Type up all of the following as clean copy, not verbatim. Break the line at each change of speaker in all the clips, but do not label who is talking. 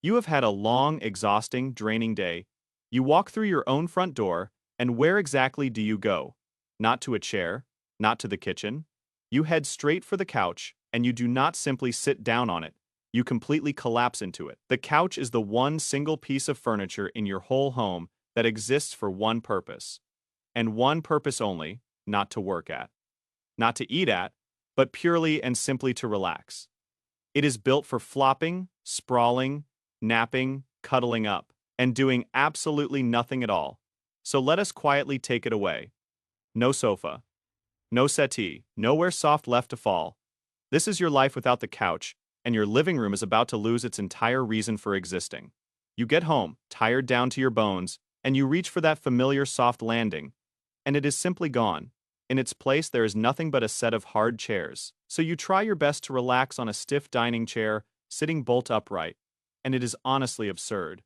You have had a long, exhausting, draining day. You walk through your own front door, and where exactly do you go? Not to a chair, not to the kitchen. You head straight for the couch, and you do not simply sit down on it. You completely collapse into it. The couch is the one single piece of furniture in your whole home that exists for one purpose, and one purpose only: not to work at, not to eat at, but purely and simply to relax. It is built for flopping, sprawling, napping, cuddling up, and doing absolutely nothing at all. So let us quietly take it away. No sofa, no settee, nowhere soft left to fall. This is your life without the couch, and your living room is about to lose its entire reason for existing. You get home, tired down to your bones, and you reach for that familiar soft landing, and it is simply gone. In its place, there is nothing but a set of hard chairs. So you try your best to relax on a stiff dining chair, sitting bolt upright, and it is honestly absurd.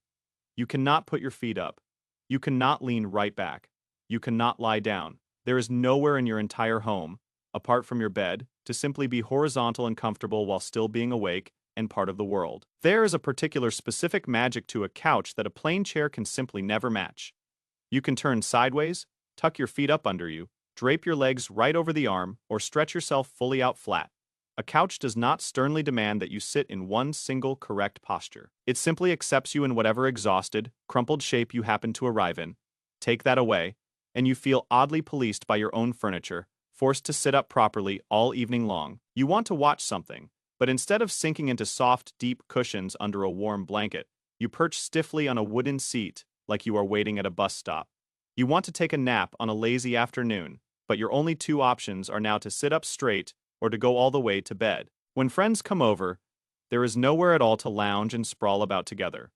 You cannot put your feet up. You cannot lean right back. You cannot lie down. There is nowhere in your entire home, apart from your bed, to simply be horizontal and comfortable while still being awake and part of the world. There is a particular specific magic to a couch that a plain chair can simply never match. You can turn sideways, tuck your feet up under you, drape your legs right over the arm, or stretch yourself fully out flat. A couch does not sternly demand that you sit in one single correct posture. It simply accepts you in whatever exhausted, crumpled shape you happen to arrive in. Take that away, and you feel oddly policed by your own furniture, forced to sit up properly all evening long. You want to watch something, but instead of sinking into soft, deep cushions under a warm blanket, you perch stiffly on a wooden seat like you are waiting at a bus stop. You want to take a nap on a lazy afternoon, but your only two options are now to sit up straight or to go all the way to bed. When friends come over, there is nowhere at all to lounge and sprawl about together.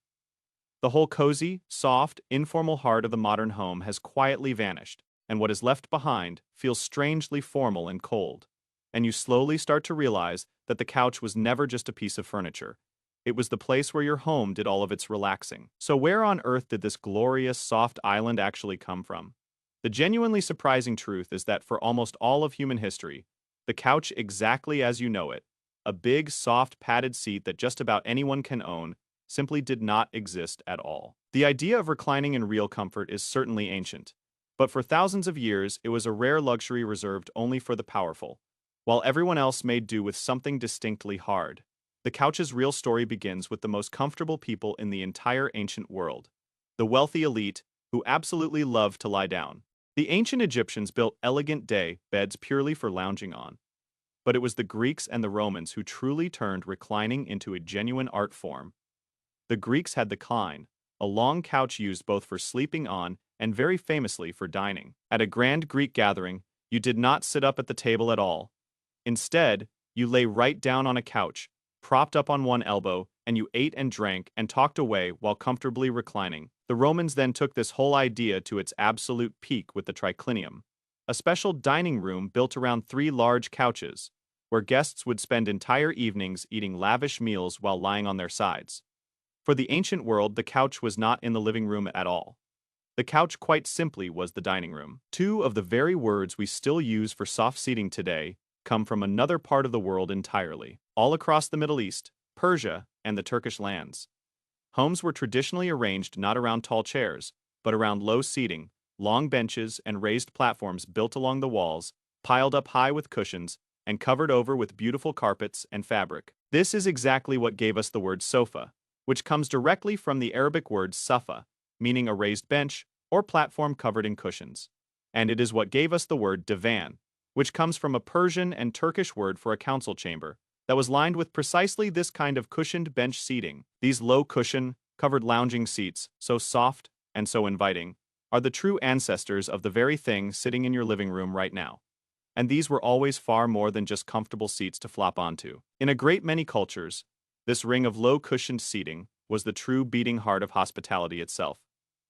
The whole cozy, soft, informal heart of the modern home has quietly vanished, and what is left behind feels strangely formal and cold. And you slowly start to realize that the couch was never just a piece of furniture. It was the place where your home did all of its relaxing. So where on earth did this glorious, soft island actually come from? The genuinely surprising truth is that for almost all of human history, the couch exactly as you know it, a big, soft, padded seat that just about anyone can own, simply did not exist at all. The idea of reclining in real comfort is certainly ancient, but for thousands of years it was a rare luxury reserved only for the powerful, while everyone else made do with something distinctly hard. The couch's real story begins with the most comfortable people in the entire ancient world, the wealthy elite who absolutely loved to lie down. The ancient Egyptians built elegant day beds purely for lounging on, but it was the Greeks and the Romans who truly turned reclining into a genuine art form. The Greeks had the kline, a long couch used both for sleeping on and very famously for dining. At a grand Greek gathering, you did not sit up at the table at all. Instead, you lay right down on a couch, propped up on one elbow, and you ate and drank and talked away while comfortably reclining. The Romans then took this whole idea to its absolute peak with the triclinium, a special dining room built around three large couches, where guests would spend entire evenings eating lavish meals while lying on their sides. For the ancient world, the couch was not in the living room at all. The couch quite simply was the dining room. Two of the very words we still use for soft seating today come from another part of the world entirely. All across the Middle East, Persia, and the Turkish lands, homes were traditionally arranged not around tall chairs, but around low seating, long benches and raised platforms built along the walls, piled up high with cushions, and covered over with beautiful carpets and fabric. This is exactly what gave us the word sofa, which comes directly from the Arabic word safa, meaning a raised bench or platform covered in cushions. And it is what gave us the word divan, which comes from a Persian and Turkish word for a council chamber that was lined with precisely this kind of cushioned bench seating. These low cushion, covered lounging seats, so soft and so inviting, are the true ancestors of the very thing sitting in your living room right now. And these were always far more than just comfortable seats to flop onto. In a great many cultures, this ring of low-cushioned seating was the true beating heart of hospitality itself,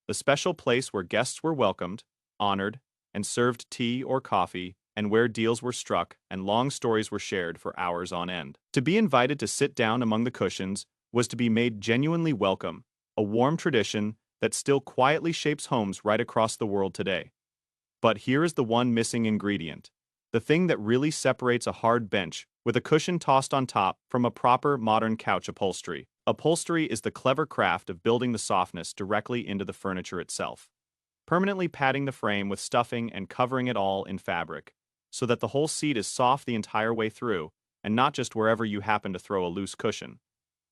the special place where guests were welcomed, honored, and served tea or coffee, and where deals were struck and long stories were shared for hours on end. To be invited to sit down among the cushions was to be made genuinely welcome, a warm tradition that still quietly shapes homes right across the world today. But here is the one missing ingredient, the thing that really separates a hard bench with a cushion tossed on top from a proper modern couch upholstery: Upholstery is the clever craft of building the softness directly into the furniture itself, permanently padding the frame with stuffing and covering it all in fabric, so that the whole seat is soft the entire way through, and not just wherever you happen to throw a loose cushion.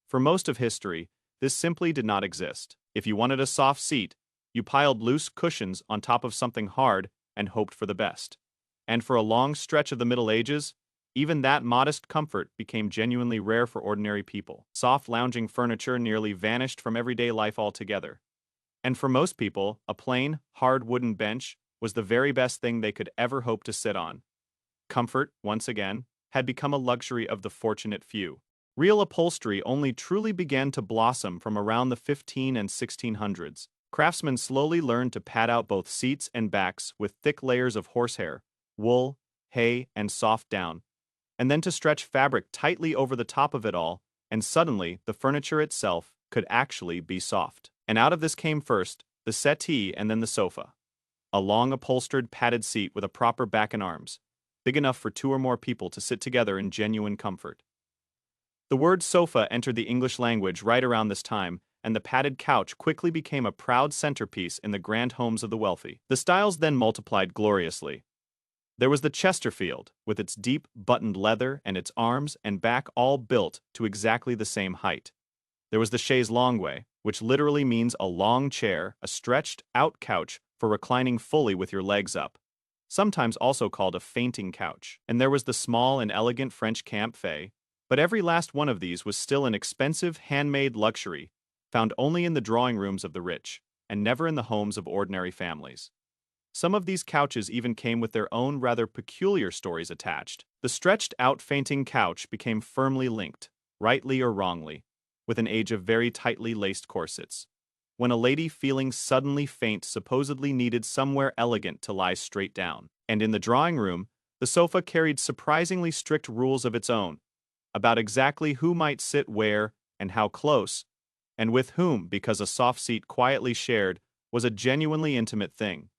For most of history, this simply did not exist. If you wanted a soft seat, you piled loose cushions on top of something hard and hoped for the best. And for a long stretch of the Middle Ages, even that modest comfort became genuinely rare for ordinary people. Soft lounging furniture nearly vanished from everyday life altogether. And for most people, a plain, hard wooden bench was the very best thing they could ever hope to sit on. Comfort, once again, had become a luxury of the fortunate few. Real upholstery only truly began to blossom from around the 15 and 1600s. Craftsmen slowly learned to pad out both seats and backs with thick layers of horsehair, wool, hay, and soft down, and then to stretch fabric tightly over the top of it all, and suddenly the furniture itself could actually be soft. And out of this came first the settee and then the sofa. A long upholstered padded seat with a proper back and arms, big enough for 2 or more people to sit together in genuine comfort. The word sofa entered the English language right around this time, and the padded couch quickly became a proud centerpiece in the grand homes of the wealthy. The styles then multiplied gloriously. There was the Chesterfield, with its deep, buttoned leather and its arms and back all built to exactly the same height. There was the chaise longue, which literally means a long chair, a stretched-out couch for reclining fully with your legs up, sometimes also called a fainting couch. And there was the small and elegant French canapé, but every last one of these was still an expensive, handmade luxury, found only in the drawing rooms of the rich, and never in the homes of ordinary families. Some of these couches even came with their own rather peculiar stories attached. The stretched-out fainting couch became firmly linked, rightly or wrongly, with an age of very tightly laced corsets, when a lady feeling suddenly faint supposedly needed somewhere elegant to lie straight down. And in the drawing room, the sofa carried surprisingly strict rules of its own, about exactly who might sit where and how close, and with whom, because a soft seat quietly shared was a genuinely intimate thing.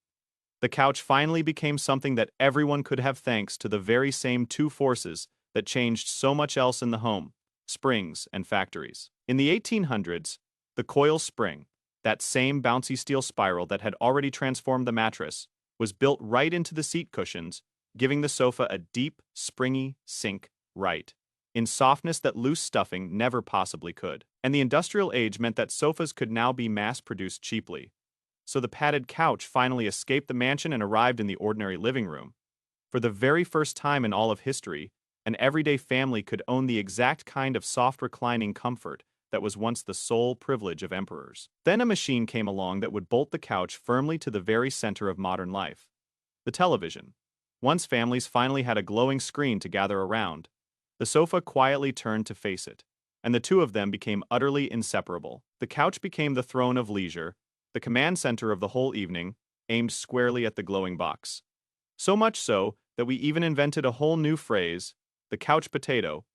The couch finally became something that everyone could have thanks to the very same 2 forces that changed so much else in the home: springs and factories. In the 1800s, the coil spring, that same bouncy steel spiral that had already transformed the mattress, was built right into the seat cushions, giving the sofa a deep, springy sink right in softness that loose stuffing never possibly could. And the industrial age meant that sofas could now be mass-produced cheaply. So the padded couch finally escaped the mansion and arrived in the ordinary living room. For the very first time in all of history, an everyday family could own the exact kind of soft reclining comfort that was once the sole privilege of emperors. Then a machine came along that would bolt the couch firmly to the very center of modern life: the television. Once families finally had a glowing screen to gather around, the sofa quietly turned to face it, and the 2 of them became utterly inseparable. The couch became the throne of leisure, the command center of the whole evening, aimed squarely at the glowing box. So much so that we even invented a whole new phrase, the couch potato,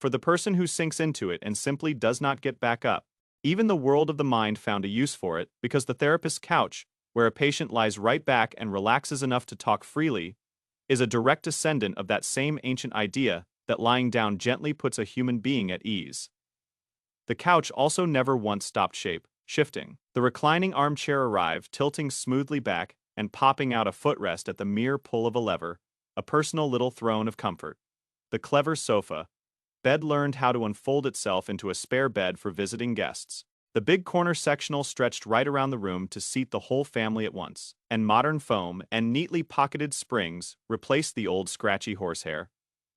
for the person who sinks into it and simply does not get back up. Even the world of the mind found a use for it, because the therapist's couch, where a patient lies right back and relaxes enough to talk freely, is a direct descendant of that same ancient idea that lying down gently puts a human being at ease. The couch also never once stopped shifting. The reclining armchair arrived, tilting smoothly back and popping out a footrest at the mere pull of a lever, a personal little throne of comfort. The clever sofa bed learned how to unfold itself into a spare bed for visiting guests. The big corner sectional stretched right around the room to seat the whole family at once, and modern foam and neatly pocketed springs replaced the old scratchy horsehair,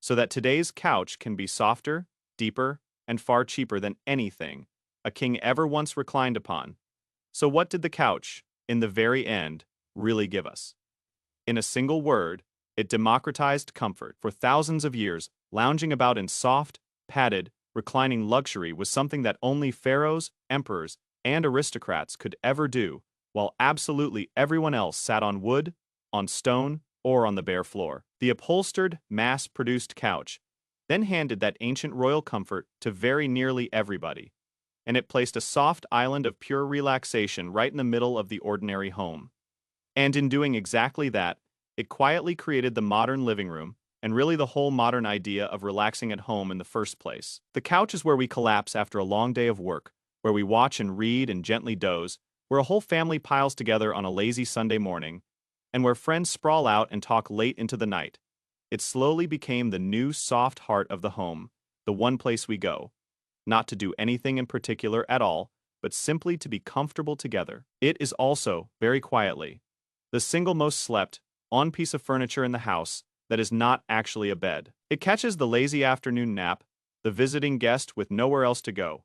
so that today's couch can be softer, deeper, and far cheaper than anything a king ever once reclined upon. So what did the couch, in the very end, really give us? In a single word, it democratized comfort. For thousands of years, lounging about in soft, padded, reclining luxury was something that only pharaohs, emperors, and aristocrats could ever do, while absolutely everyone else sat on wood, on stone, or on the bare floor. The upholstered, mass-produced couch then handed that ancient royal comfort to very nearly everybody, and it placed a soft island of pure relaxation right in the middle of the ordinary home. And in doing exactly that, it quietly created the modern living room, and really the whole modern idea of relaxing at home in the first place. The couch is where we collapse after a long day of work, where we watch and read and gently doze, where a whole family piles together on a lazy Sunday morning, and where friends sprawl out and talk late into the night. It slowly became the new soft heart of the home, the one place we go, not to do anything in particular at all, but simply to be comfortable together. It is also, very quietly, the single most slept on piece of furniture in the house that is not actually a bed. It catches the lazy afternoon nap, the visiting guest with nowhere else to go,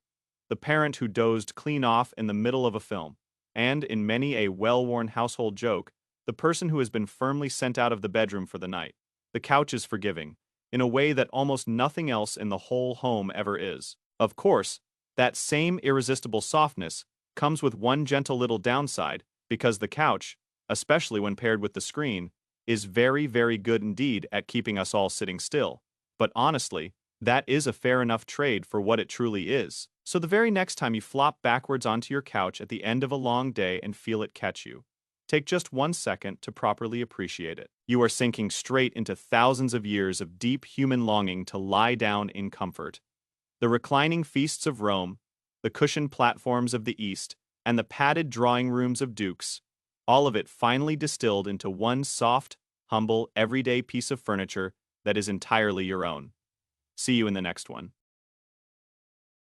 the parent who dozed clean off in the middle of a film, and, in many a well-worn household joke, the person who has been firmly sent out of the bedroom for the night. The couch is forgiving, in a way that almost nothing else in the whole home ever is. Of course, that same irresistible softness comes with one gentle little downside, because the couch, especially when paired with the screen, is very, very good indeed at keeping us all sitting still. But honestly, that is a fair enough trade for what it truly is. So the very next time you flop backwards onto your couch at the end of a long day and feel it catch you, take just 1 second to properly appreciate it. You are sinking straight into thousands of years of deep human longing to lie down in comfort. The reclining feasts of Rome, the cushioned platforms of the East, and the padded drawing rooms of dukes, all of it finally distilled into one soft, humble, everyday piece of furniture that is entirely your own. See you in the next one.